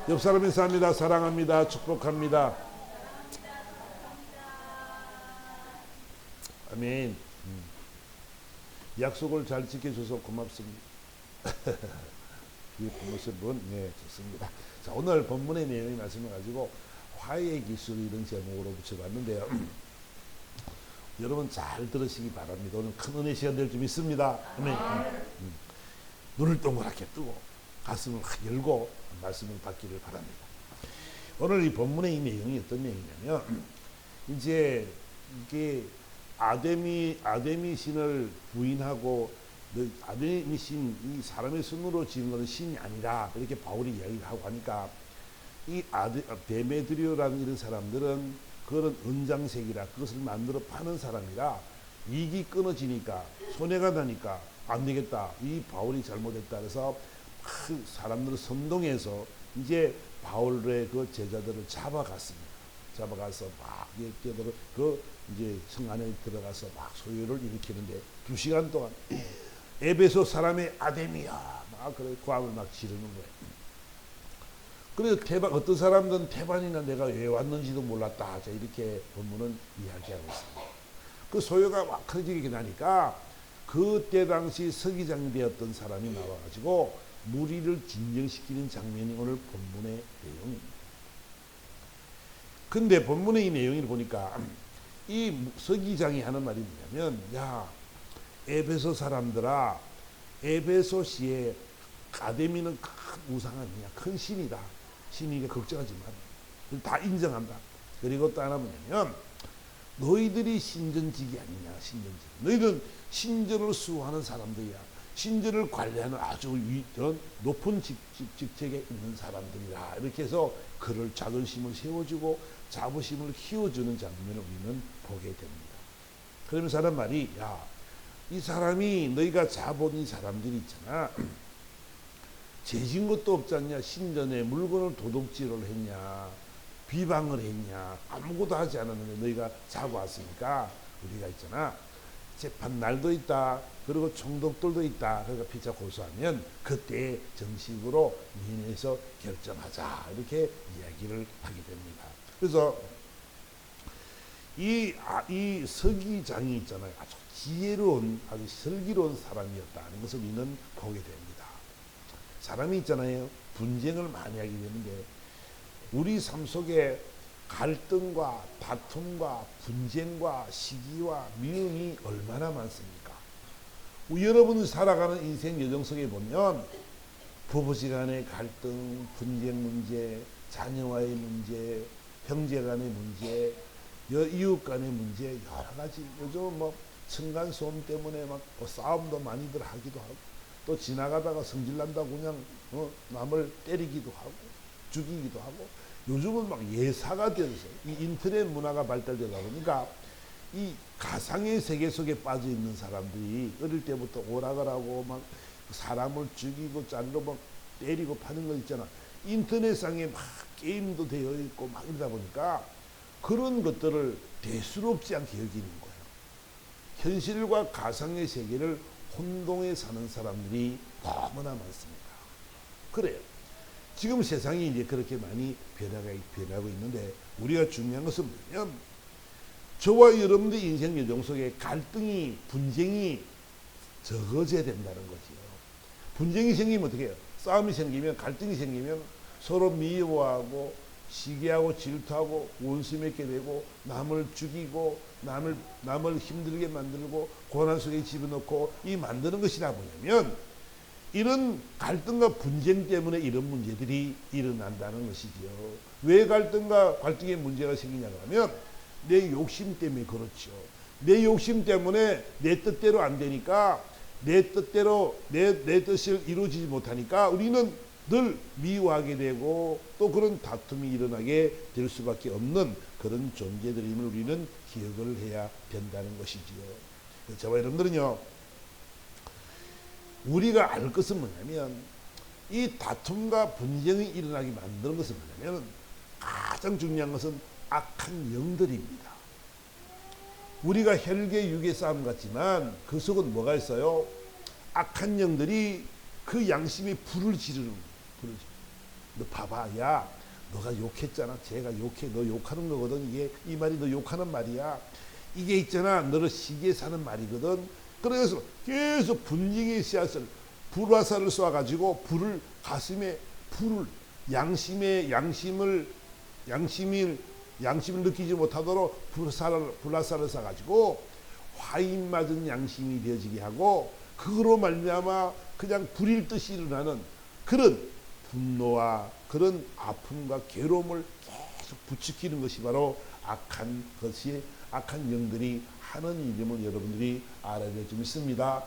옆 사람 인사합니다. 사랑합니다. 축복합니다. 아멘. 약속을 잘 지켜줘서 고맙습니다. 이 모습은 좋습니다. 자, 오늘 본문의 내용이 말씀을 가지고 화해의 기술 이런 제목으로 붙여봤는데요. 여러분 잘 들으시기 바랍니다. 오늘 큰 은혜 시간 될 줄 믿습니다. 아멘. 눈을 동그랗게 뜨고 가슴을 확 열고 말씀을 받기를 바랍니다. 오늘 이 본문의 이 내용이 어떤 내용이냐면 이제 이게 아데미 신을 부인하고 아데미 신, 이 사람의 손으로 지은 것은 신이 아니라 이렇게 바울이 이야기를 하고 하니까 이 데메드리오라는 이런 사람들은 그런 은장색이라 그것을 만들어 파는 사람이라 이익이 끊어지니까 손해가 나니까 안 되겠다. 이 바울이 잘못했다. 그래서 그 사람들을 선동해서 이제 바울의 그 제자들을 잡아갔습니다. 잡아가서 막 그 이제 성 안에 들어가서 막 소요를 일으키는데 2시간 동안 에베소 사람의 아데미야 막 그래 고함을 막 지르는 거예요. 그래서 어떤 사람들은 태반이나 내가 왜 왔는지도 몰랐다. 자, 이렇게 본문은 이야기하고 있습니다. 그 소요가 막 커지게 나니까 그때 당시 서기장이 되었던 사람이 나와가지고 무리를 진정시키는 장면이 오늘 본문의 내용입니다. 근데 본문의 이 내용을 보니까 이 서기장이 하는 말이 뭐냐면, 야, 에베소 사람들아, 에베소시의 아데미는 큰 우상 아니냐, 큰 신이다. 신이니까 걱정하지 마라. 다 인정한다. 그리고 또 하나 뭐냐면, 너희들이 신전직이 아니냐, 신전직. 너희들은 신전을 수호하는 사람들이야. 신전을 관리하는 아주 높은 직책에 있는 사람들이라. 이렇게 해서 그를 자존심을 세워주고 자부심을 키워주는 장면을 우리는 보게 됩니다. 그러면서 하는 말이, 야, 이 사람이 너희가 잡은 이 사람들이 있잖아. 죄진 것도 없지 않냐. 신전에 물건을 도둑질을 했냐, 비방을 했냐, 아무것도 하지 않았는데 너희가 잡아왔으니까 우리가 있잖아, 재판 날도 있다. 그리고 총독들도 있다. 그러니까 피차 고소하면 그때 정식으로 민회에서 결정하자. 이렇게 이야기를 하게 됩니다. 그래서 이 서기장이 있잖아요. 아주 지혜로운, 아주 슬기로운 사람이었다는 것을 우리는 보게 됩니다. 사람이 있잖아요. 분쟁을 많이 하게 되는데 우리 삶 속에 갈등과 다툼과 분쟁과 시기와 미움이 얼마나 많습니까? 여러분이 살아가는 인생 여정 속에 보면 부부지간의 갈등, 분쟁 문제, 자녀와의 문제, 형제 간의 문제, 이웃 간의 문제, 여러 가지. 요즘 뭐 층간소음 때문에 막 싸움도 많이들 하기도 하고, 또 지나가다가 성질난다고 그냥 남을 때리기도 하고 죽이기도 하고, 요즘은 막 예사가 되어서 이 인터넷 문화가 발달되다 보니까 이 가상의 세계 속에 빠져 있는 사람들이 어릴 때부터 오락을 하고 막 사람을 죽이고 자르고 막 때리고 파는 거 있잖아. 인터넷상에 막 게임도 되어 있고 막 이러다 보니까 그런 것들을 대수롭지 않게 여기는 거예요. 현실과 가상의 세계를 혼동해 사는 사람들이 너무나 많습니다. 그래요. 지금 세상이 이제 그렇게 많이 변하고 있는데 우리가 중요한 것은 뭐냐면 저와 여러분들 인생 여정 속에 갈등이, 분쟁이 적어져야 된다는 거지요. 분쟁이 생기면 어떻게 해요? 싸움이 생기면, 갈등이 생기면 서로 미워하고 시기하고 질투하고 원수 맺게 되고 남을 죽이고 남을 힘들게 만들고 고난 속에 집어넣고 이 만드는 것이다 뭐냐면 이런 갈등과 분쟁 때문에 이런 문제들이 일어난다는 것이지요. 왜 갈등의 문제가 생기냐고 하면 내 욕심 때문에 그렇죠. 내 욕심 때문에 내 뜻대로 안 되니까 내 뜻대로 내 뜻을 이루어지지 못하니까 우리는 늘 미워하게 되고 또 그런 다툼이 일어나게 될 수밖에 없는 그런 존재들임을 우리는 기억을 해야 된다는 것이지요. 저와 여러분들은요, 우리가 알 것은 뭐냐면 이 다툼과 분쟁이 일어나게 만드는 것은 뭐냐면 가장 중요한 것은 악한 영들입니다. 우리가 혈계 육의 싸움 같지만 그 속은 뭐가 있어요? 악한 영들이 그 양심에 불을 지르는 거예요. 너 봐봐, 야, 너가 욕했잖아. 제가 욕해. 너 욕하는 거거든. 이게 이 말이 너 욕하는 말이야. 이게 있잖아. 너를 시기에 사는 말이거든. 그래서 계속 분쟁의 씨앗을 불화살을 쏴가지고 불을 가슴에 불을 양심을 느끼지 못하도록 불화살을 쏴가지고 화인 맞은 양심이 되어지게 하고 그거로 말미암아 그냥 불일 듯이 일어나는 그런 분노와 그런 아픔과 괴로움을 계속 부추기는 것이 바로 악한 영들이 하는 일임을 여러분들이 알아야 될 줄 믿습니다.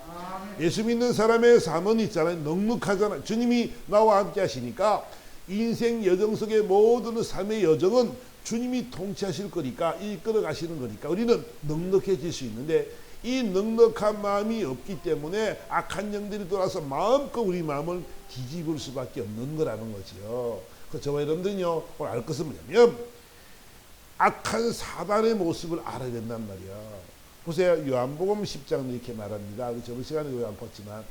예수 믿는 사람의 삶은 있잖아요. 넉넉하잖아요. 주님이 나와 함께 하시니까 인생 여정 속의 모든 삶의 여정은 주님이 통치하실 거니까 이끌어 가시는 거니까 우리는 넉넉해질 수 있는데 이 넉넉한 마음이 없기 때문에 악한 영들이 돌아서 마음껏 우리 마음을 뒤집을 수밖에 없는 거라는 거죠. 그래서 저와 여러분들은요 오늘 알 것은 뭐냐면 악한 사단의 모습을 알아야 된단 말이야. 보세요. 요한복음 10장은 이렇게 말합니다. 저번 시간에 요한 봤지만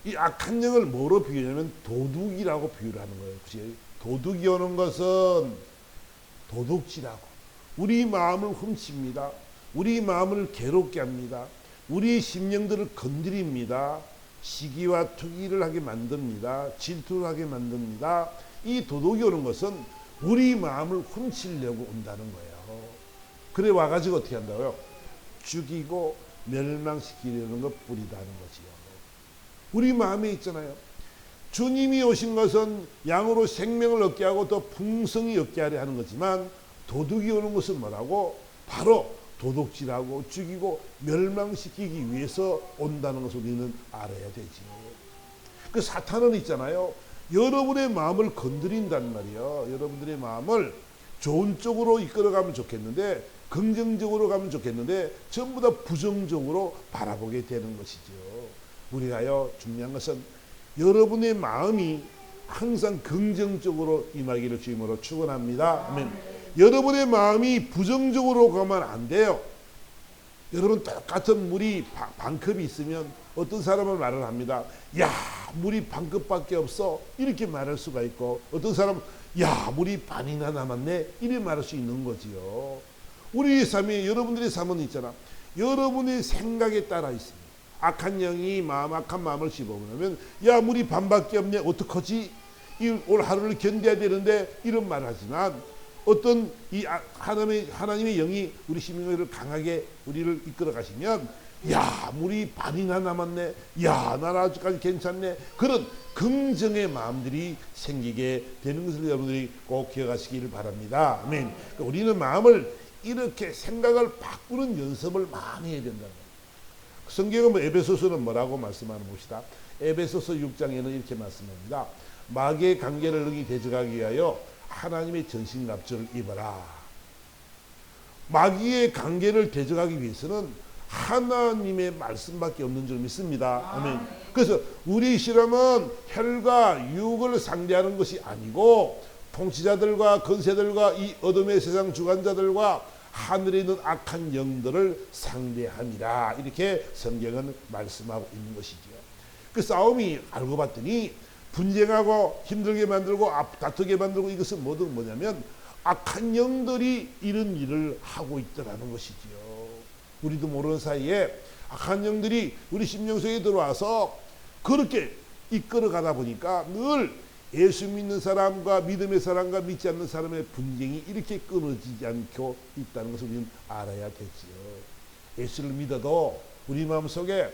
이 악한 영을 뭐로 비유하냐면 도둑이라고 비유를 하는 거예요. 그치? 도둑이 오는 것은 도둑질하고 우리 마음을 훔칩니다. 우리 마음을 괴롭게 합니다. 우리 심령들을 건드립니다. 시기와 투기를 하게 만듭니다. 질투를 하게 만듭니다. 이 도둑이 오는 것은 우리 마음을 훔치려고 온다는 거예요. 그래 와가지고 어떻게 한다고요? 죽이고 멸망시키려는 것 뿌리다는 거지요. 우리 마음에 있잖아요. 주님이 오신 것은 양으로 생명을 얻게 하고 더 풍성히 얻게 하려 하는 거지만 도둑이 오는 것은 뭐라고? 바로 도둑질하고 죽이고 멸망시키기 위해서 온다는 것을 우리는 알아야 되지. 그 사탄은 있잖아요. 여러분의 마음을 건드린단 말이에요. 여러분들의 마음을 좋은 쪽으로 이끌어가면 좋겠는데 긍정적으로 가면 좋겠는데 전부 다 부정적으로 바라보게 되는 것이죠. 우리가요 중요한 것은 여러분의 마음이 항상 긍정적으로 임하기를 주임으로 축원합니다. 아멘. 여러분의 마음이 부정적으로 가면 안 돼요. 여러분 똑같은 물이 반컵이 있으면 어떤 사람은 말을 합니다. 야 물이 반컵밖에 없어 이렇게 말할 수가 있고 어떤 사람은 야 물이 반이나 남았네 이렇게 말할 수 있는 거지요. 우리 삶이 여러분들의 삶은 있잖아. 여러분의 생각에 따라 있습니다. 악한 영이 악한 마음을 씹어보면 야 물이 반밖에 없네 어떡하지? 올 하루를 견뎌야 되는데 이런 말을 하지만 어떤 이 하나님의 영이 우리 심령을 강하게 우리를 이끌어 가시면 야 물이 반이나 남았네 야 나는 아직까지 괜찮네 그런 긍정의 마음들이 생기게 되는 것을 여러분들이 꼭 기억하시기를 바랍니다. 아멘. 그러니까 우리는 마음을 이렇게 생각을 바꾸는 연습을 많이 해야 된다는 거예요. 성경은 에베소서는 뭐라고 말씀하는 봅시다. 에베소서 6장에는 이렇게 말씀합니다. 마귀의 관계를 능히 대적하기 위하여 하나님의 전신갑주를 입어라. 마귀의 관계를 대적하기 위해서는 하나님의 말씀밖에 없는 줄 믿습니다. 아멘. 그래서 우리 실험은 혈과 육을 상대하는 것이 아니고 통치자들과 건세들과 이 어둠의 세상 주관자들과 하늘에 있는 악한 영들을 상대함이라 이렇게 성경은 말씀하고 있는 것이죠. 그 싸움이 알고 봤더니 분쟁하고 힘들게 만들고 다투게 만들고 이것은 모두 뭐냐면 악한 영들이 이런 일을 하고 있더라는 것이지요. 우리도 모르는 사이에 악한 영들이 우리 심령 속에 들어와서 그렇게 이끌어 가다 보니까 늘 예수 믿는 사람과 믿음의 사람과 믿지 않는 사람의 분쟁이 이렇게 끊어지지 않고 있다는 것을 우리는 알아야 되지요. 예수를 믿어도 우리 마음속에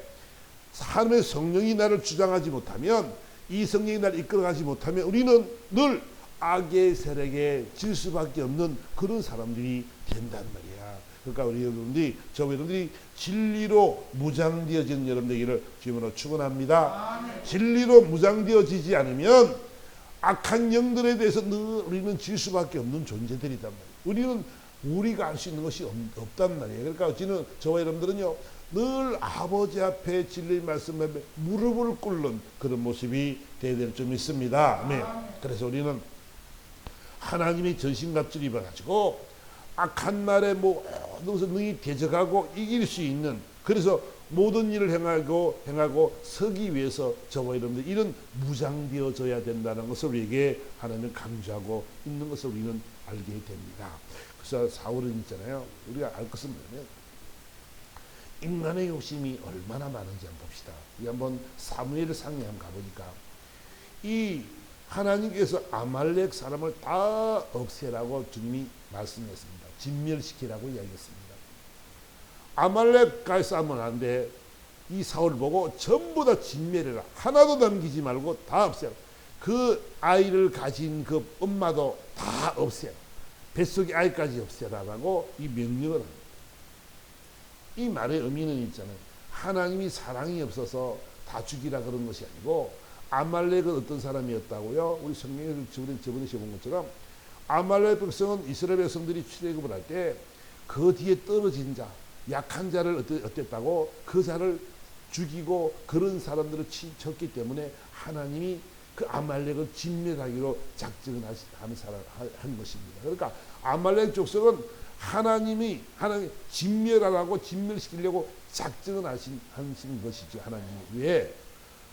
하나님의 성령이 나를 주장하지 못하면 이 성령이 나를 이끌어가지 못하면 우리는 늘 악의 세력에 질 수밖에 없는 그런 사람들이 된단 말이야. 그러니까 우리 여러분들이 여러분들이 진리로 무장되어지는 여러분들에게를 주님으로 축원합니다. 진리로 무장되어지지 않으면 악한 영들에 대해서 늘 우리는 질 수밖에 없는 존재들이단 말이에요. 우리가 할 수 있는 것이 없단 말이에요. 그러니까 저와 여러분들은요 늘 아버지 앞에 진리의 말씀 앞에 무릎을 꿇는 그런 모습이 되어야 될 줄 믿습니다. 네. 그래서 우리는 하나님의 전신갑주를 입어가지고 악한 날에 모든 것을 능히 대적하고 이길 수 있는 그래서 모든 일을 행하고 서기 위해서 저와 여러분들 이런 무장되어져야 된다는 것을 우리에게 하나님은 강조하고 있는 것을 우리는 알게 됩니다. 그래서 사울은 있잖아요. 우리가 알 것은 뭐냐면 인간의 욕심이 얼마나 많은지 한번 봅시다. 우리 한번 사무엘상에 한번 가보니까 이 하나님께서 아말렉 사람을 다 없애라고 주님이 말씀했습니다. 진멸시키라고 이야기했습니다. 아말렉과의 싸움은 하는데 이 사울을 보고 전부 다 진멸해라. 하나도 남기지 말고 다 없애라. 그 아이를 가진 그 엄마도 다 없애라. 뱃속의 아이까지 없애라라고 이 명령을 합니다. 이 말의 의미는 있잖아요. 하나님이 사랑이 없어서 다 죽이라 그런 것이 아니고 아말렉은 어떤 사람이었다고요? 우리 성경에서 저번에 본 것처럼 아말렉 백성은 이스라엘 백성들이 출애굽을 할 때 그 뒤에 떨어진 자, 약한 자를 어땠다고 그 자를 죽이고 그런 사람들을 쳤기 때문에 하나님이 그 아말렉을 진멸하기로 작정을 한 것입니다. 그러니까 아말렉 족속은 하나님 진멸하라고 진멸시키려고 작정을 하신 것이죠. 하나님이. 왜?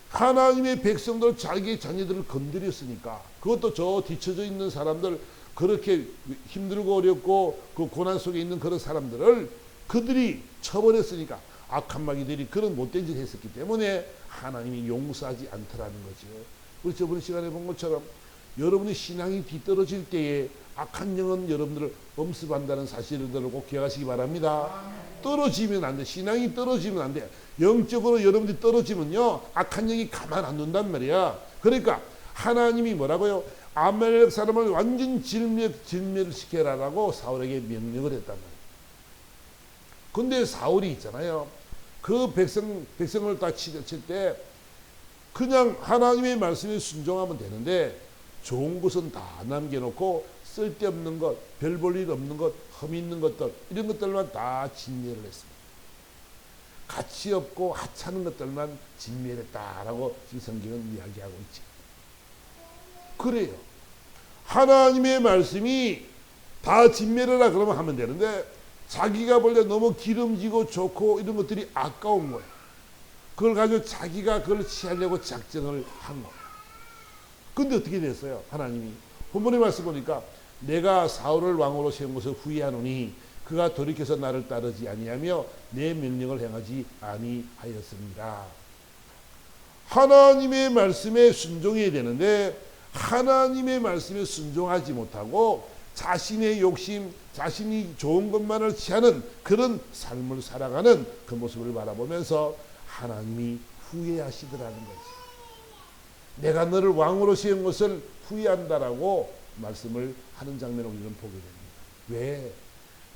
하나님의 백성들 자기 자녀들을 건드렸으니까 그것도 저 뒤쳐져 있는 사람들 그렇게 힘들고 어렵고 그 고난 속에 있는 그런 사람들을 그들이 쳐버렸으니까 악한 마귀들이 그런 못된 짓을 했었기 때문에 하나님이 용서하지 않더라는 거죠. 우리 저번 시간에 본 것처럼 여러분의 신앙이 뒤떨어질 때에 악한 영은 여러분들을 엄습한다는 사실을 꼭 기억하시기 바랍니다. 떨어지면 안 돼. 신앙이 떨어지면 안 돼. 영적으로 여러분들이 떨어지면요 악한 영이 가만 안 둔단 말이야. 그러니까 하나님이 뭐라고요? 아말렉 사람을 완전 진멸을 시켜라라고 사울에게 명령을 했단 말이에요. 근데 사울이 있잖아요. 그 백성을 다 칠 때 그냥 하나님의 말씀에 순종하면 되는데 좋은 것은 다 남겨놓고 쓸데없는 것, 별 볼 일 없는 것, 흠 있는 것들 이런 것들만 다 진멸을 했습니다. 가치 없고 하찮은 것들만 진멸했다라고 지금 성경은 이야기하고 있지. 그래요. 하나님의 말씀이 다 진멸해라 그러면 하면 되는데 자기가 본래 너무 기름지고 좋고 이런 것들이 아까운 거예요. 그걸 가지고 자기가 그걸 취하려고 작정을 한 거예요. 근데 어떻게 됐어요? 하나님이 본문의 말씀 보니까 내가 사울을 왕으로 세운 것을 후회하노니 그가 돌이켜서 나를 따르지 아니하며 내 명령을 행하지 아니하였습니다. 하나님의 말씀에 순종해야 되는데 하나님의 말씀에 순종하지 못하고 자신의 욕심, 자신이 좋은 것만을 취하는 그런 삶을 살아가는 그 모습을 바라보면서 하나님이 후회하시더라는 거지. 내가 너를 왕으로 세운 것을 후회한다라고 말씀을 하는 장면을 우리는 보게 됩니다. 왜?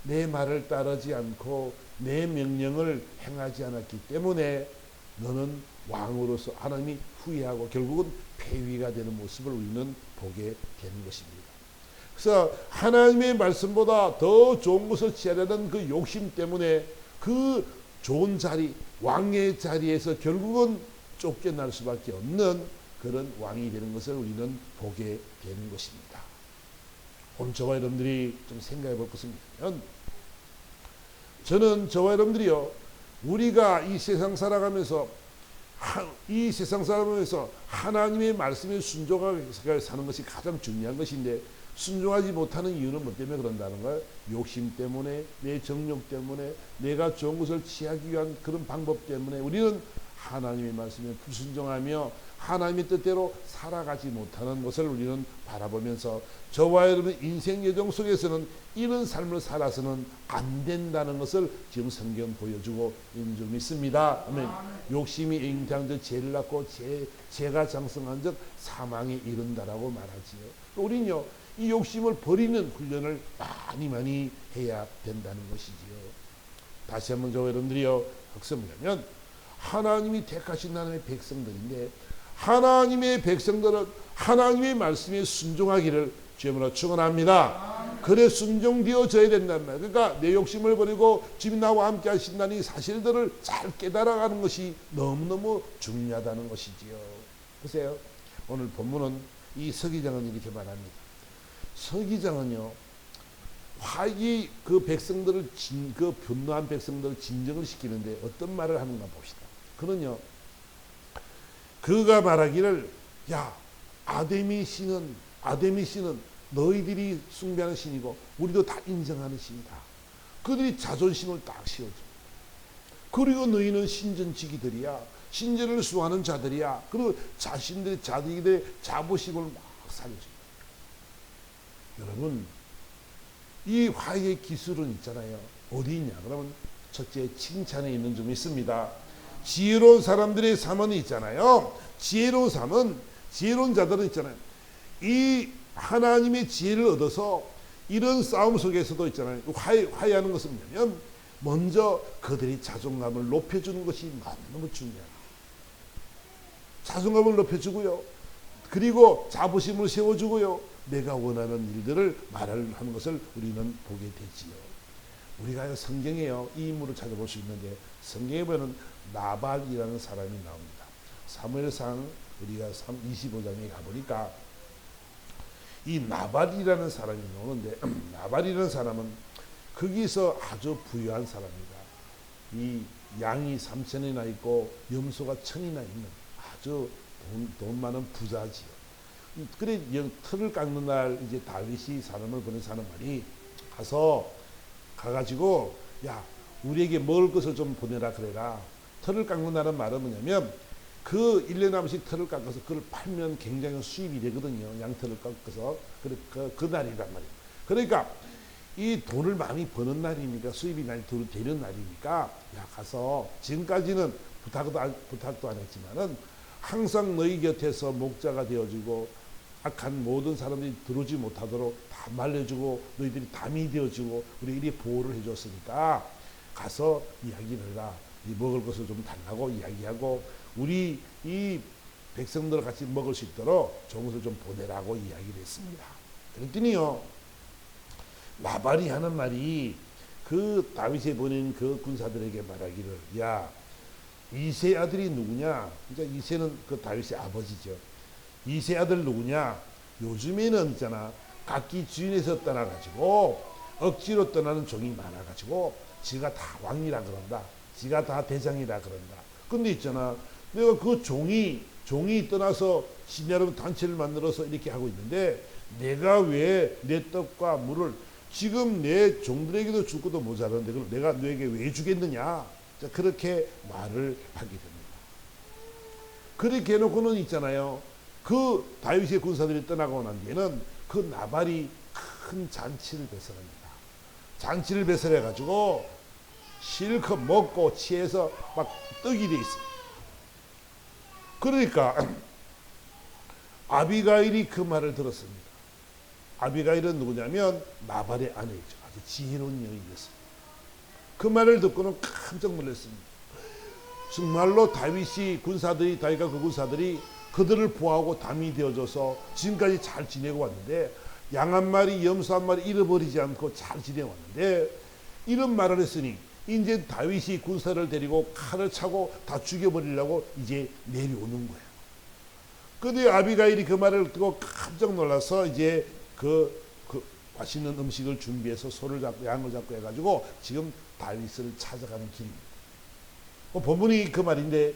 내 말을 따르지 않고 내 명령을 행하지 않았기 때문에 너는 왕으로서 하나님이 후회하고 결국은 폐위가 되는 모습을 우리는 보게 되는 것입니다. 그래서 하나님의 말씀보다 더 좋은 것을 취하려는 그 욕심 때문에 그 좋은 자리, 왕의 자리에서 결국은 쫓겨날 수밖에 없는 그런 왕이 되는 것을 우리는 보게 되는 것입니다. 오늘 저와 여러분들이 좀 생각해 볼 것은 뭐냐면 저는 저와 여러분들이요 우리가 이 세상 살아가면서 하나님의 말씀에 순종하게 사는 것이 가장 중요한 것인데 순종하지 못하는 이유는 뭐 때문에 그런다는 거예요? 욕심 때문에, 내 정욕 때문에, 내가 좋은 것을 취하기 위한 그런 방법 때문에 우리는 하나님의 말씀에 불순종하며 하나님의 뜻대로 살아가지 못하는 것을 우리는 바라보면서 저와 여러분 인생 여정 속에서는 이런 삶을 살아서는 안 된다는 것을 지금 성경은 보여주고 있는 줄 믿습니다. 아멘. 욕심이 잉태한 적 죄를 낳고 죄가 장성한 적 사망에 이른다라고 말하지요. 우리는요 이 욕심을 버리는 훈련을 많이 해야 된다는 것이지요. 다시 한번 저와 여러분들이요 학습하면 하나님이 택하신 하나님의 백성들인데 하나님의 백성들은 하나님의 말씀에 순종하기를 주님으로 축원합니다. 그래 순종되어져야 된단 말이에요. 그러니까 내 욕심을 버리고 주님 나와 함께 하신다는 이 사실들을 잘 깨달아가는 것이 너무너무 중요하다는 것이지요. 보세요. 오늘 본문은 이 서기장은 이렇게 말합니다. 서기장은요 화이 그 백성들을 그 분노한 백성들을 진정을 시키는데 어떤 말을 하는가 봅시다. 그는요, 그가 말하기를, 야, 아데미 신은 너희들이 숭배하는 신이고 우리도 다 인정하는 신이다. 그들이 자존심을 딱 씌워줘. 그리고 너희는 신전지기들이야. 신전을 수호하는 자들이야. 그리고 자기들의 자부심을 막 살려줘. 여러분, 이 화해의 기술은 있잖아요. 어디 있냐? 그러면 첫째, 칭찬에 있는 점이 있습니다. 지혜로운 사람들의 삶은 있잖아요. 지혜로운 삶은, 지혜로운 자들은 있잖아요. 이 하나님의 지혜를 얻어서 이런 싸움 속에서도 있잖아요. 화해하는 것은 뭐냐면 먼저 그들이 자존감을 높여주는 것이 너무 중요해요. 자존감을 높여주고요. 그리고 자부심을 세워주고요. 내가 원하는 일들을 말하는 것을 우리는 보게 되지요. 우리가 성경에요, 이 인물을 찾아볼 수 있는데 성경에 보면 나발이라는 사람이 나옵니다. 사무엘상 우리가 25장에 가보니까 이 나발이라는 사람이 나오는데 나발이라는 사람은 거기서 아주 부유한 사람입니다. 이 양이 3,000이나 있고 염소가 1,000이나 있는 아주 돈 많은 부자지요. 그래 틀을 깎는 날 이제 다윗이 사람을 보내서 하는 말이 가가지고 야, 우리에게 먹을 것을 좀 보내라 그래라. 틀을 깎는다는 말은 뭐냐면 그 1년에 한 번씩 틀을 깎아서 그걸 팔면 굉장히 수입이 되거든요. 양털을 깎아서 그 날이란 말이에요. 그러니까 이 돈을 많이 버는 날이니까 수입이 많이 되는 날이니까 야, 가서 지금까지는 부탁도 안 했지만은 항상 너희 곁에서 목자가 되어주고 악한 모든 사람들이 들어오지 못하도록 다 말려주고 너희들이 담이 되어주고 우리 이리 보호를 해줬으니까 가서 이야기를 해라. 먹을 것을 좀 달라고 이야기하고 우리 이 백성들 같이 먹을 수 있도록 좋은 것을 좀 보내라고 이야기를 했습니다. 그랬더니요, 나발이 하는 말이 그 다윗이 보낸 그 군사들에게 말하기를, 야, 이세 아들이 누구냐? 그러니까 이세는 그 다윗의 아버지죠. 이세 아들 누구냐? 요즘에는 있잖아, 각기 주인에서 떠나가지고 억지로 떠나는 종이 많아가지고 지가 다 왕이라 그런다. 지가 다 대장이라 그런다. 근데 있잖아, 내가 그 종이 떠나서 여러분 단체를 만들어서 이렇게 하고 있는데 내가 왜 내 떡과 물을 지금 내 종들에게도 줄 것도 모자라는데 그럼 내가 너에게 왜 주겠느냐? 그렇게 말을 하게 됩니다. 그렇게 해놓고는 있잖아요, 그 다윗의 군사들이 떠나고 난 뒤에는 그 나발이 큰 잔치를 배설합니다. 잔치를 배설해가지고 실컷 먹고 취해서 막 떡이 돼 있어요. 그러니까 아비가일이 그 말을 들었습니다. 아비가일은 누구냐면 나발의 아내이죠. 아주 지혜로운 여인이었습니다. 그 말을 듣고는 깜짝 놀랐습니다. 정말로 다윗과 그 군사들이 그들을 보호하고 담이 되어줘서 지금까지 잘 지내고 왔는데 양 한 마리, 염소 한 마리 잃어버리지 않고 잘 지내왔는데 이런 말을 했으니 이제 다윗이 군사를 데리고 칼을 차고 다 죽여버리려고 이제 내려오는 거예요. 근데 아비가일이 그 말을 듣고 깜짝 놀라서 이제 그 맛있는 음식을 준비해서 소를 잡고 양을 잡고 해가지고 지금 다윗을 찾아가는 길입니다. 본문이 그 말인데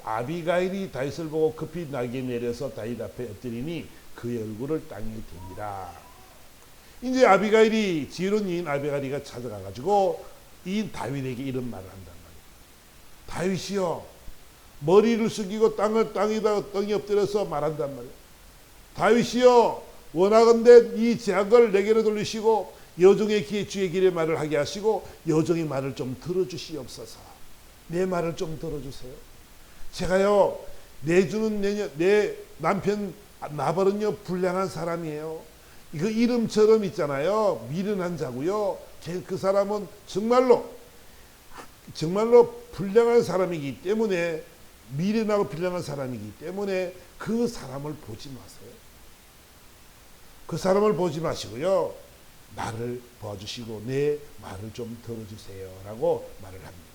아비가일이 다윗을 보고 급히 나게 내려서 다윗 앞에 엎드리니 그의 얼굴을 땅에 댑니다. 이제 아비가일이 지혜로운 여인 아비가일이가 찾아가가지고 이 다윗에게 이런 말을 한단 말이에요. 다윗이여, 머리를 숙이고 땅에다가 덩이 엎드려서 말한단 말이에요. 다윗이여, 원하건대 이 제약을 내게로 돌리시고 여종의 귀에 주의 길의 말을 하게 하시고 여종의 말을 좀 들어주시옵소서. 내 말을 좀 들어주세요. 제가요, 내 남편 나발은요 불량한 사람이에요. 그 이름처럼 있잖아요, 미련한 자고요. 그 사람은 정말로 불량한 사람이기 때문에, 미련하고 불량한 사람이기 때문에 그 사람을 보지 마세요. 그 사람을 보지 마시고요, 나를 봐주시고 내 말을 좀 들어주세요 라고 말을 합니다.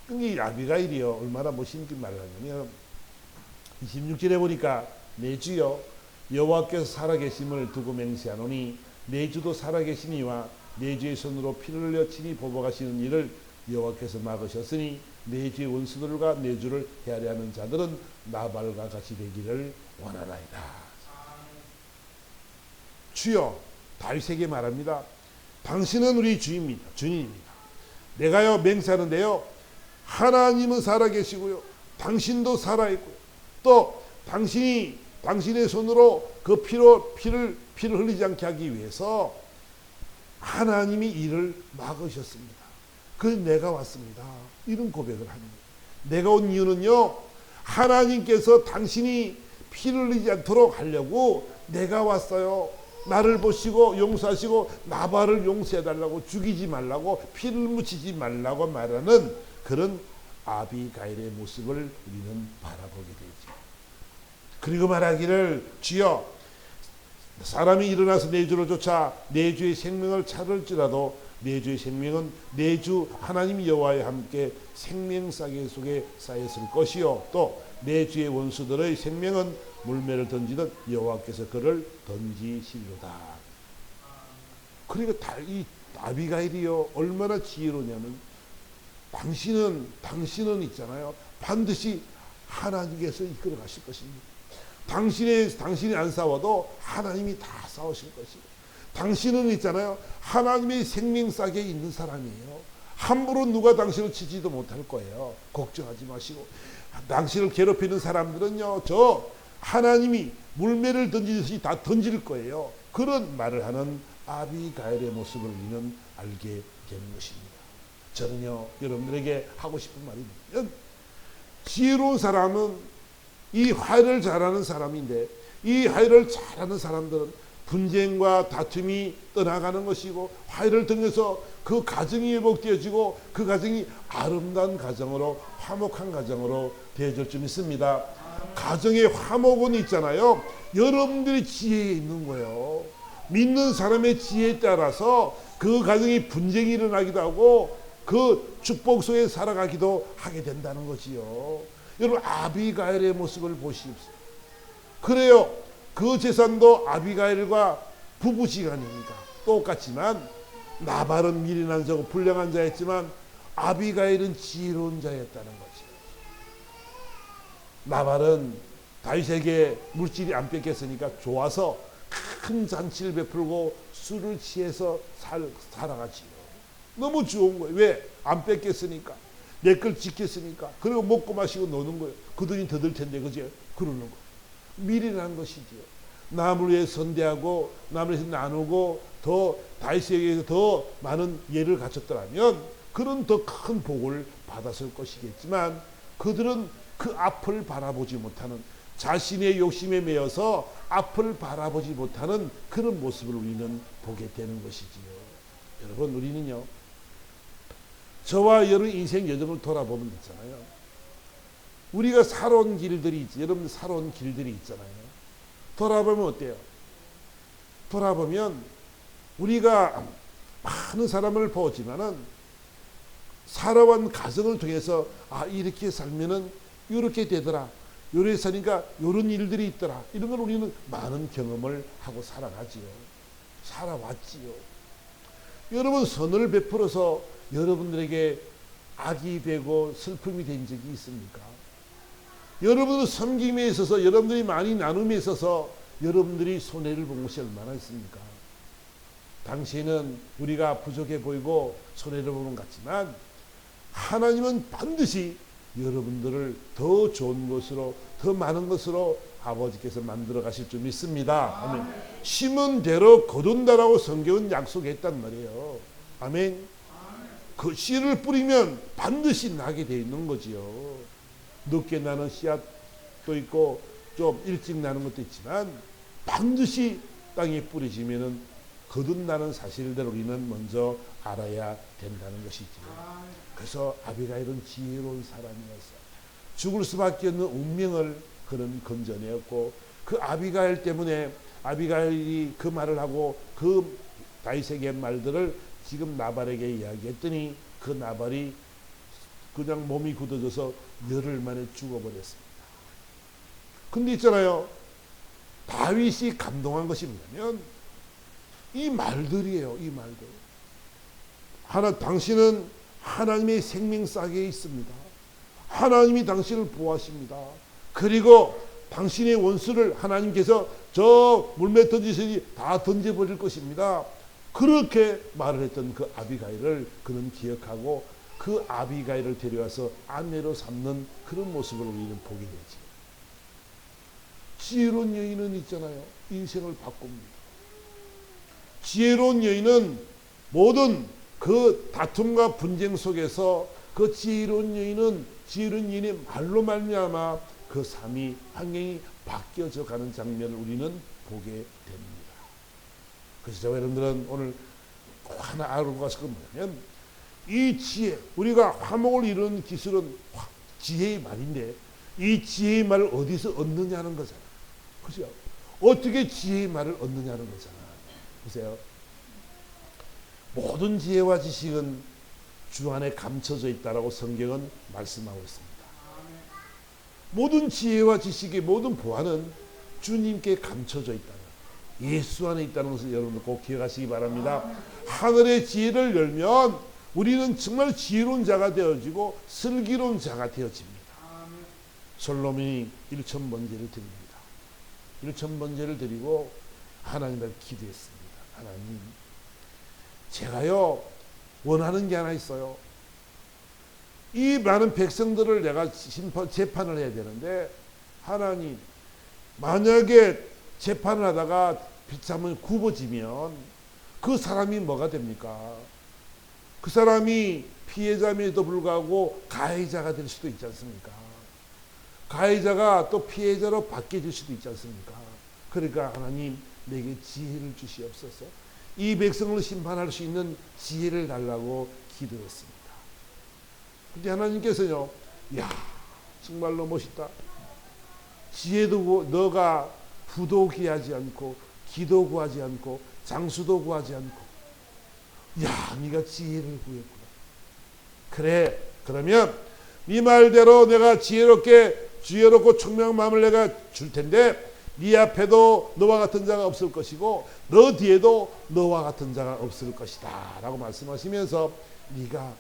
근데 아비가일이요, 얼마나 멋있는 말을 하냐면 26절에 보니까 내 주여 여호와께서 살아계심을 두고 맹세하노니 내 주도 살아계시니와 내 주의 손으로 피를 흘려 친히 보복하시는 일을 여호와께서 막으셨으니 내 주의 원수들과 내 주를 헤아려 하는 자들은 나발과 같이 되기를 원하나이다. 주여, 다윗에게 말합니다. 당신은 우리 주입니다. 주님입니다. 내가요 맹세하는데요, 하나님은 살아계시고요, 당신도 살아있고요, 또 당신의 손으로 그 피를 흘리지 않게 하기 위해서 하나님이 이를 막으셨습니다. 그래서 내가 왔습니다. 이런 고백을 합니다. 내가 온 이유는요, 하나님께서 당신이 피를 흘리지 않도록 하려고 내가 왔어요. 나를 보시고 용서하시고 나발을 용서해달라고, 죽이지 말라고, 피를 묻히지 말라고 말하는 그런 아비가일의 모습을 우리는 바라보게 되죠. 그리고 말하기를, 주여, 사람이 일어나서 내 주를 쫓아 내 주의 생명을 찾을지라도 내 주의 생명은 내 주 하나님 여호와와 함께 생명싸개 속에 쌓였을 것이요, 또 내 주의 원수들의 생명은 물매를 던지듯 여호와께서 그를 던지시리로다. 그러니까 이 아비가일이요 얼마나 지혜로냐면, 당신은 있잖아요, 반드시 하나님께서 이끌어 가실 것입니다. 당신이 안 싸워도 하나님이 다 싸우실 것이고, 당신은 있잖아요, 하나님의 생명싸개에 있는 사람이에요. 함부로 누가 당신을 치지도 못할 거예요. 걱정하지 마시고. 당신을 괴롭히는 사람들은요, 저 하나님이 물매를 던지듯이 다 던질 거예요. 그런 말을 하는 아비가일의 모습을 우리는 알게 되는 것입니다. 저는요, 여러분들에게 하고 싶은 말이 뭐냐면, 지혜로운 사람은 이 화해를 잘하는 사람인데, 이 화해를 잘하는 사람들은 분쟁과 다툼이 떠나가는 것이고, 화해를 통해서 그 가정이 회복되어지고 그 가정이 아름다운 가정으로, 화목한 가정으로 되어질 줄 믿습니다. 가정의 화목은 있잖아요, 여러분들의 지혜에 있는 거예요. 믿는 사람의 지혜에 따라서 그 가정이 분쟁이 일어나기도 하고 그 축복 속에 살아가기도 하게 된다는 거지요. 여러분, 아비가일의 모습을 보십시오. 그래요, 그 재산도 아비가일과 부부지간이니까 똑같지만, 나발은 미련한 자고 불량한 자였지만 아비가일은 지혜로운 자였다는 거죠. 나발은 다윗에게 물질이 안 뺏겼으니까 좋아서 큰 잔치를 베풀고 술을 취해서 살아가지요. 너무 좋은 거예요. 왜? 안 뺏겼으니까, 내 걸 지켰으니까. 그리고 먹고 마시고 노는 거예요. 그 돈이 더 들 텐데, 그죠? 그러는 거예요. 미련한 것이지요. 남을 위해 선대하고 남을 위해서 나누고 더 다윗에게 더 많은 예를 갖췄더라면 그런 더 큰 복을 받았을 것이겠지만, 그들은 그 앞을 바라보지 못하는, 자신의 욕심에 매여서 앞을 바라보지 못하는 그런 모습을 우리는 보게 되는 것이지요. 여러분, 우리는요, 저와 여러분 인생 여정을 돌아보면 있잖아요, 우리가 살아온 길들이 있지. 여러분들 살아온 길들이 있잖아요. 돌아보면 어때요? 돌아보면 우리가 많은 사람을 보지만은 살아온 가정을 통해서, 아, 이렇게 살면은 이렇게 되더라, 요렇게 사니까 요런 일들이 있더라, 이런 걸 우리는 많은 경험을 하고 살아가지요. 살아왔지요. 여러분, 선을 베풀어서 여러분들에게 악이 되고 슬픔이 된 적이 있습니까? 여러분들 섬김에 있어서, 여러분들이 많이 나눔에 있어서 여러분들이 손해를 본 것이 얼마나 있습니까? 당시에는 우리가 부족해 보이고 손해를 보는 것 같지만, 하나님은 반드시 여러분들을 더 좋은 것으로, 더 많은 것으로 아버지께서 만들어 가실 줄 믿습니다. 아멘. 심은 대로 거둔다라고 성경은 약속했단 말이에요. 아멘. 그 씨를 뿌리면 반드시 나게 돼 있는 거지요. 늦게 나는 씨앗도 있고 좀 일찍 나는 것도 있지만, 반드시 땅에 뿌려지면은 거듭나는 사실들을 우리는 먼저 알아야 된다는 것이지요. 그래서 아비가일은 지혜로운 사람이었어요. 죽을 수밖에 없는 운명을 그는 건져내었고, 그 아비가일 때문에, 아비가일이 그 말을 하고 그 다윗에게 한 말들을 지금 나발에게 이야기했더니, 그 나발이 그냥 몸이 굳어져서 열흘 만에 죽어버렸습니다. 근데 있잖아요, 다윗이 감동한 것이 뭐냐면, 이 말들이에요. 이 말들. 당신은 하나님의 생명싸개에 있습니다. 하나님이 당신을 보호하십니다. 그리고 당신의 원수를 하나님께서 저 물매 던지시니 다 던져버릴 것입니다. 그렇게 말을 했던 그 아비가일을 그는 기억하고 그 아비가일을 데려와서 아내로 삼는 그런 모습을 우리는 보게 되지. 지혜로운 여인은 있잖아요. 인생을 바꿉니다. 지혜로운 여인은 모든 그 다툼과 분쟁 속에서 그 지혜로운 여인의 말로 말미암아 그 삶이 환경이 바뀌어져 가는 장면을 우리는 보게 됩니다. 그래서 저와 여러분들은 오늘 하나 알고 가실 건 뭐냐면 이 지혜, 우리가 화목을 이루는 기술은 지혜의 말인데 이 지혜의 말을 어디서 얻느냐는 거잖아요. 그죠? 어떻게 지혜의 말을 얻느냐는 거잖아요. 보세요. 모든 지혜와 지식은 주 안에 감춰져 있다라고 성경은 말씀하고 있습니다. 모든 지혜와 지식의 모든 보안은 주님께 감춰져 있다는, 예수 안에 있다는 것을 여러분들 꼭 기억하시기 바랍니다. 하늘의 지혜를 열면 우리는 정말 지혜로운 자가 되어지고 슬기로운 자가 되어집니다. 솔로몬이 1,000번제를 드립니다. 1,000번제를 드리고 하나님을 기도했습니다. 하나님, 제가요 원하는 게 하나 있어요. 이 많은 백성들을 내가 재판을 해야 되는데 하나님, 만약에 재판을 하다가 비참을 굽어지면 그 사람이 뭐가 됩니까? 그 사람이 피해자임에도 불구하고 가해자가 될 수도 있지 않습니까? 가해자가 또 피해자로 바뀌어질 수도 있지 않습니까? 그러니까 하나님, 내게 지혜를 주시옵소서. 이 백성을 심판할 수 있는 지혜를 달라고 기도했습니다. 근데 하나님께서요, 야, 정말로 멋있다. 지혜도 너가 부도 구하지 않고 기도 구하지 않고 장수도 구하지 않고, 야, 네가 지혜를 구했구나. 그래, 그러면 네 말대로 내가 지혜롭고 총명한 마음을 내가 줄 텐데 네 앞에도 너와 같은 자가 없을 것이고 너 뒤에도 너와 같은 자가 없을 것이다 라고 말씀하시면서 네가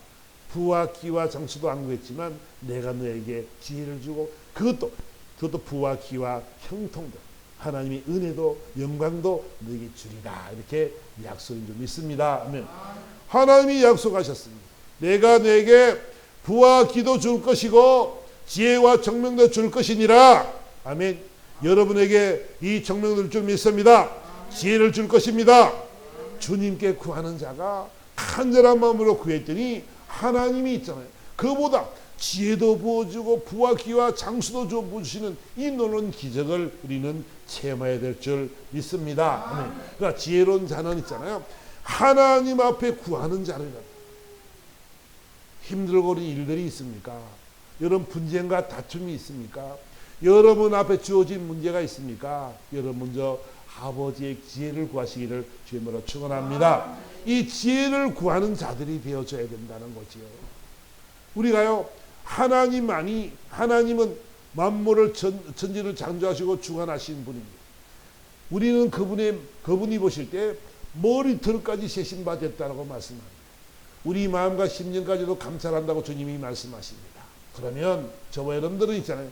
부와 기와 장수도 안 구했지만 내가 너에게 지혜를 주고 그것도 부와 기와 형통도 하나님의 은혜도 영광도 너에게 주리라, 이렇게 약속인 줄 믿습니다. 아멘. 하나님이 약속하셨습니다. 내가 너에게 부와 기도 줄 것이고 지혜와 청명도 줄 것이니라. 아멘. 여러분에게 이 청명도를 줄 믿습니다. 지혜를 줄 것입니다. 주님께 구하는 자가 간절한 마음으로 구했더니 하나님이 있잖아요. 그보다 지혜도 부어주고 부와 기와 장수도 부어주시는 이 놀라운 기적을 우리는 체험해야 될 줄 믿습니다. 아멘. 그러니까 지혜로운 자는 있잖아요. 하나님 앞에 구하는 자를. 힘들고 어려운 일들이 있습니까? 여러분 분쟁과 다툼이 있습니까? 여러분 앞에 주어진 문제가 있습니까? 여러분 먼저 아버지의 지혜를 구하시기를 주님으로 축원합니다. 이 지혜를 구하는 자들이 되어줘야 된다는 거지요. 우리가요, 하나님은 만물을 천지를 창조하시고 주관하신 분입니다. 우리는 그분이 보실 때 머리털까지 세신 바 됐다고 말씀합니다. 우리 마음과 심령까지도 감찰한다고 주님이 말씀하십니다. 그러면 저와 여러분들은 있잖아요.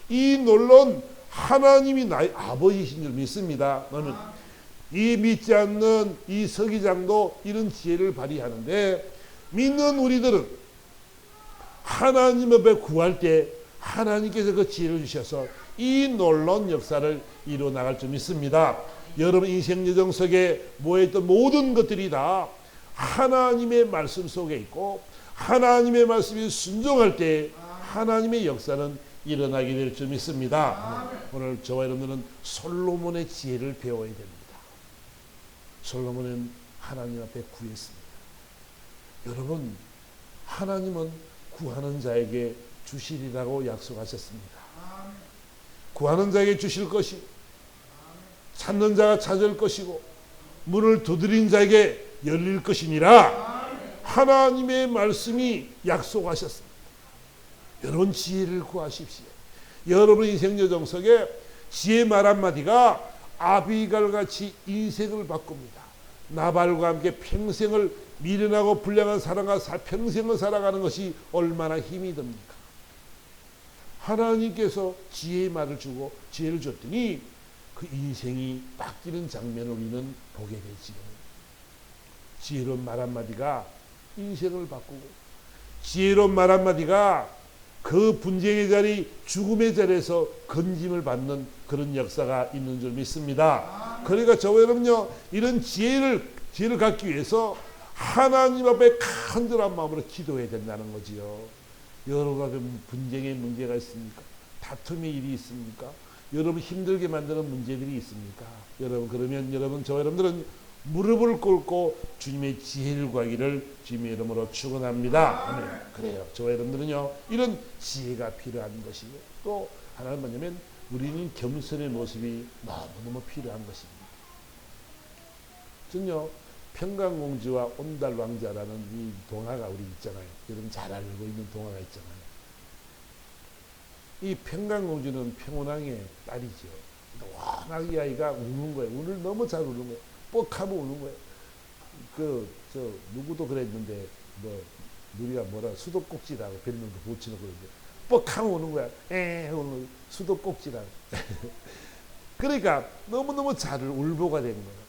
이 놀라운 하나님이 나의 아버지이신 줄 믿습니다. 나는 이 믿지 않는 이 서기장도 이런 지혜를 발휘하는데 믿는 우리들은 하나님 앞에 구할 때 하나님께서 그 지혜를 주셔서 이 놀라운 역사를 이루어 나갈 줄 믿습니다. 여러분 인생 여정 속에 모여있던 모든 것들이 다 하나님의 말씀 속에 있고 하나님의 말씀이 순종할 때 하나님의 역사는 일어나게 될 줄 믿습니다. 오늘 저와 여러분들은 솔로몬의 지혜를 배워야 됩니다. 솔로몬은 하나님 앞에 구했습니다. 여러분, 하나님은 구하는 자에게 주시리라고 약속하셨습니다. 구하는 자에게 주실 것이, 찾는 자가 찾을 것이고 문을 두드린 자에게 열릴 것이니라. 하나님의 말씀이 약속하셨습니다. 여러분 지혜를 구하십시오. 여러분 인생 여정 속에 지혜 말 한마디가 아비갈같이 인생을 바꿉니다. 나발과 함께 평생을 미련하고 불량한 사람과 평생을 살아가는 것이 얼마나 힘이 듭니까? 하나님께서 지혜의 말을 주고 지혜를 줬더니 그 인생이 바뀌는 장면을 우리는 보게 되지요. 지혜로운 말 한마디가 인생을 바꾸고, 지혜로운 말 한마디가 그 분쟁의 자리, 죽음의 자리에서 건짐을 받는 그런 역사가 있는 줄 믿습니다. 그러니까 저와 여러분요, 이런 지혜를 갖기 위해서 하나님 앞에 간절한 마음으로 기도해야 된다는 거지요. 여러분 앞에 분쟁의 문제가 있습니까? 다툼의 일이 있습니까? 여러분 힘들게 만드는 문제들이 있습니까? 여러분, 그러면 저와 여러분들은 무릎을 꿇고 주님의 지혜를 구하기를 주님의 이름으로 축원합니다. 아멘. 그래요. 저와 여러분들은요, 이런 지혜가 필요한 것이고, 또 하나는 뭐냐면 우리는 겸손의 모습이 너무너무 필요한 것입니다. 전요, 평강공주와 온달왕자라는 이 동화가 우리 있잖아요. 여러분 잘 알고 있는 동화가 있잖아요. 이 평강공주는 평온왕의 딸이죠. 워낙 이 아이가 우는 거예요. 운을 너무 잘 우는 거예요. 뻑하면 우는 거예요. 누구도 그랬는데, 우리가 수도꼭지라고 별명도 붙이는 그런데, 뻑하면 우는 거야. 우는 거야. 수도꼭지라고. 그러니까 너무너무 잘 울보가 된 거예요.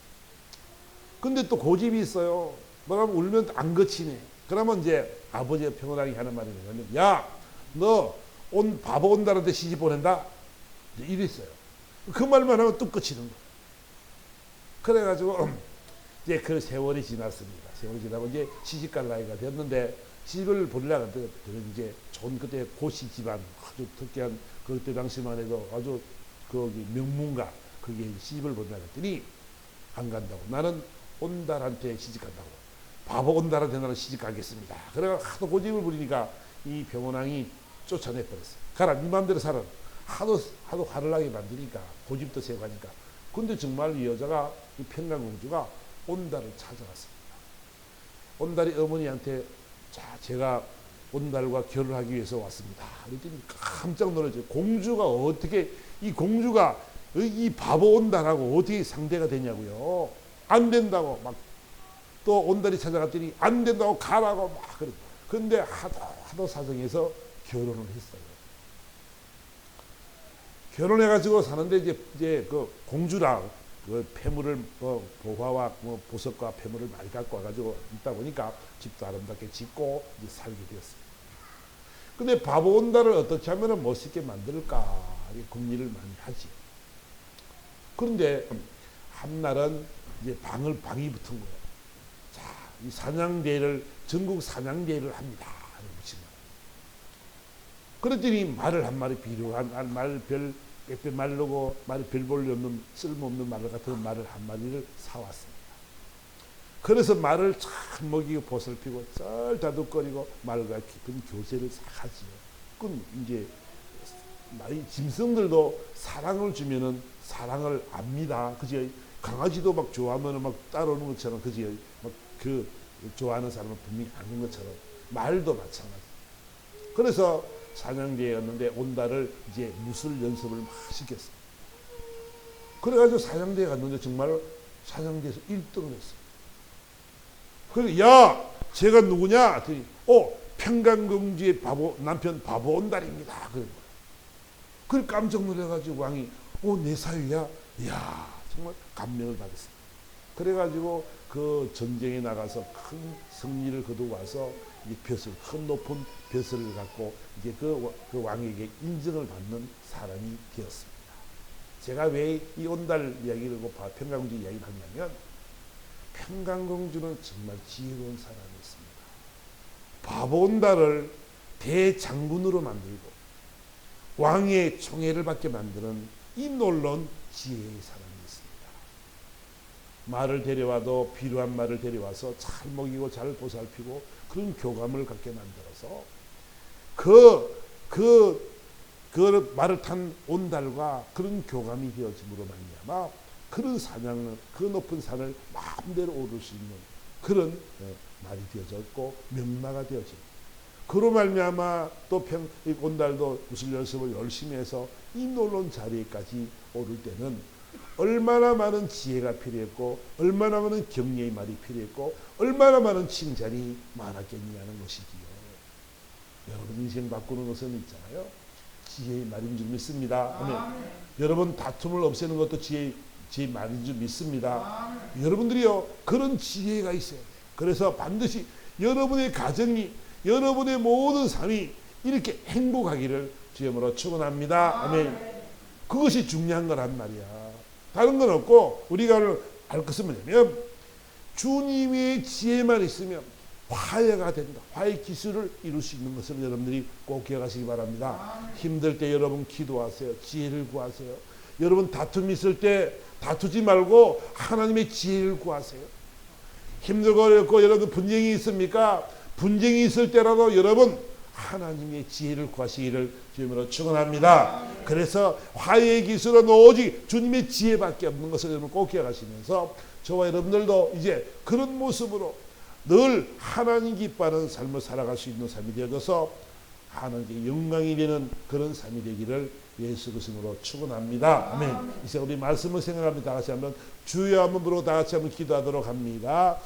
근데 또 고집이 있어요. 뭐라면 울면 안 거치네. 그러면 이제 아버지가 평온하게 하는 말이 뭐냐면, 야, 너 바보 온달한테 시집 보낸다? 이랬어요. 그 말만 하면 뚝 거치는 거예요. 그래가지고 이제 그 세월이 지났습니다. 세월이 지나고 이제 시집갈 나이가 됐는데, 시집을 보내려고 했더니 이제 좋은 그때 고시 집안, 아주 특이한 그때 당시만 해도 아주 거기 명문가 거기에 시집을 보내려고 했더니 안 간다고. 나는 온달한테 시집간다고. 바보 온달한테 나는 시집가겠습니다. 그래가 하도 고집을 부리니까 이 병원왕이 쫓아내버렸어요. 가라, 네 맘대로 살아. 하도 화를 나게 만드니까, 고집도 세고 하니까. 근데 정말 이 여자가, 이 평강공주가 온달을 찾아갔습니다. 온달이 어머니한테, 자, 제가 온달과 결혼하기 위해서 왔습니다. 그랬더니 깜짝 놀랐죠. 이 공주가 이 바보 온달하고 어떻게 상대가 되냐고요. 안 된다고 막, 또 온달이 찾아갔더니 안 된다고 가라고 막 그랬고. 근데 하도 사정해서 결혼을 했어요. 결혼해가지고 사는데 이제 그 공주랑 그 폐물을 보화와 보석과 폐물을 많이 갖고 와가지고 있다 보니까 집도 아름답게 짓고 이제 살게 되었습니다. 근데 바보 온달을 어떻게 하면 멋있게 만들까 궁리를 많이 하지. 그런데 한날은 이제 방이 붙은 거예요. 자, 이 전국 사냥대회를 합니다. 그랬더니 말을 한 마리 비료한 빽빽 말르고 말이 별 볼일 없는 쓸모없는 말 같은 말을 한 마리를 사왔습니다. 그래서 말을 잘 먹이고 보살피고 쩔 다독거리고 말과 깊은 교제를 하지요. 그럼 이제 짐승들도 사랑을 주면은 사랑을 압니다. 그지? 강아지도 막 좋아하면 막 따라오는 것처럼, 그지? 막 그 좋아하는 사람은 분명히 아는 것처럼 말도 마찬가지. 그래서 사냥대회였는데 온달을 이제 무술 연습을 막 시켰어요. 그래가지고 사냥대회 갔는데 정말 사냥대회에서 1등을 했어요. 그래서 야, 제가 누구냐? 평강공주의 남편 바보 온달입니다. 그래 깜짝 놀라가지고 왕이 내 사위야? 이야, 정말 감명을 받았어요. 그래가지고 그 전쟁에 나가서 큰 승리를 거두고 와서 이 큰 높은 벼슬을 갖고 이제 그 왕에게 인정을 받는 사람이 되었습니다. 제가 왜 이 온달 이야기를 평강공주 이야기를 하냐면, 평강공주는 정말 지혜로운 사람이었습니다. 바보 온달을 대장군으로 만들고 왕의 총애를 받게 만드는 이 놀라운 지혜의 사람이었습니다. 말을 데려와도 필요한 말을 데려와서 잘 먹이고 잘 보살피고 그런 교감을 갖게 만들어서 그 말을 탄 온달과 그런 교감이 되어짐으로 말미암아 그런 사냥은 그 높은 산을 마음대로 오를 수 있는 그런 말이 되어졌고 명마가 되어집니다. 그로 말미암아 또 온달도 무술 연습을 열심히 해서 이 놀라운 자리에까지 오를 때는 얼마나 많은 지혜가 필요했고 얼마나 많은 격려의 말이 필요했고 얼마나 많은 칭찬이 많았겠냐는 것이지요. 여러분 인생 바꾸는 것은 있잖아요. 지혜의 말인 줄 믿습니다. 아멘. 여러분 다툼을 없애는 것도 지혜의 말인 줄 믿습니다. 여러분들이요 그런 지혜가 있어야 돼요. 그래서 반드시 여러분의 가정이 여러분의 모든 삶이 이렇게 행복하기를 주님으로 축원합니다. 아멘. 그것이 중요한 거란 말이야. 다른 건 없고 우리가 알 것은 뭐냐면 주님의 지혜만 있으면 화해가 된다. 화해 기술을 이룰 수 있는 것을 여러분들이 꼭 기억하시기 바랍니다. 힘들 때 여러분 기도하세요. 지혜를 구하세요. 여러분 다툼이 있을 때 다투지 말고 하나님의 지혜를 구하세요. 힘들고 어렵고 여러분 분쟁이 있습니까? 분쟁이 있을 때라도 여러분 하나님의 지혜를 구하시기를 주님으로 축원합니다. 그래서 화해의 기술은 오직 주님의 지혜밖에 없는 것을 여러분 꼭 기억하시면서 저와 여러분들도 이제 그런 모습으로 늘 하나님 기뻐하는 삶을 살아갈 수 있는 삶이 되어져서 하나님께 영광이 되는 그런 삶이 되기를 예수 그리스도로 축원합니다. 아멘. 이제 우리 말씀을 생각하며 다 같이 한번 주여 한번 부르고 다 같이 한번 기도하도록 합니다.